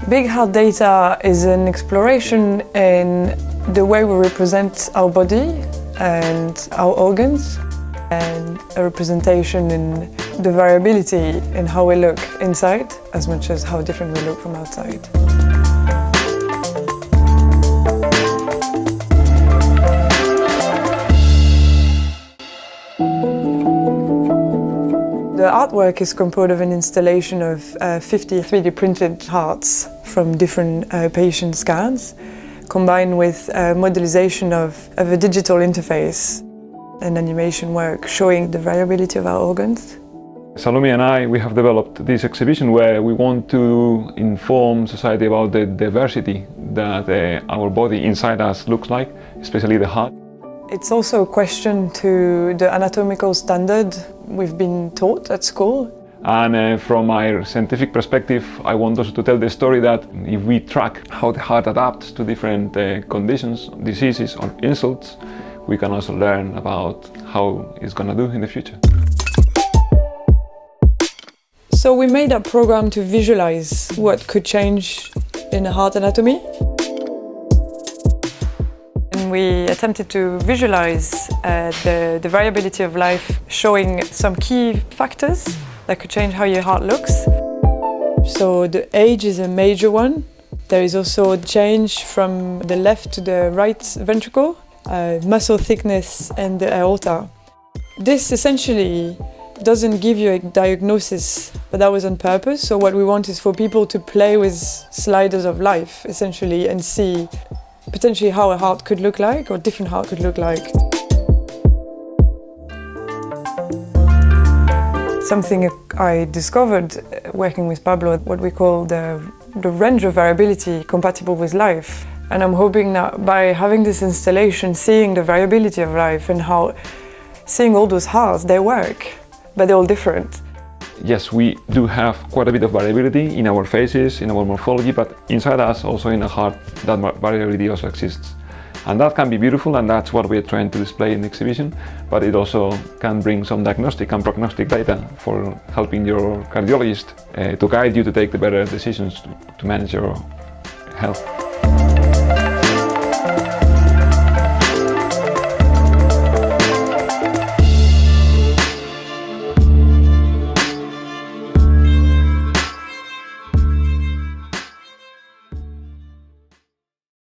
Big heart data is an exploration in the way we represent our body and our organs, and a representation in the variability in how we look inside as much as how different we look from outside. The artwork is composed of an installation of 50 3D printed hearts from different patient scans, combined with modelization of a digital interface and animation work showing the variability of our organs. Salomé and we have developed this exhibition where we want to inform society about the diversity that our body inside us looks like, especially the heart. It's also a question to the anatomical standard we've been taught at school. And from my scientific perspective, I want also to tell the story that if we track how the heart adapts to different conditions, diseases or insults, we can also learn about how it's going to do in the future. So we made a program to visualize what could change in a heart anatomy. And we attempted to visualize the variability of life, showing some key factors that could change how your heart looks. So the age is a major one. There is also a change from the left to the right ventricle, muscle thickness and the aorta. This essentially doesn't give you a diagnosis, but that was on purpose. So what we want is for people to play with sliders of life, essentially, and see potentially how a heart could look like, or different heart could look like. Something I discovered working with Pablo, what we call the range of variability compatible with life. And I'm hoping that by having this installation, seeing the variability of life and how seeing all those hearts, they work, but they're all different. Yes, we do have quite a bit of variability in our faces, in our morphology, but inside us, also in the heart, that variability also exists. And that can be beautiful, and that's what we're trying to display in the exhibition, but it also can bring some diagnostic and prognostic data for helping your cardiologist to guide you to take the better decisions to manage your health.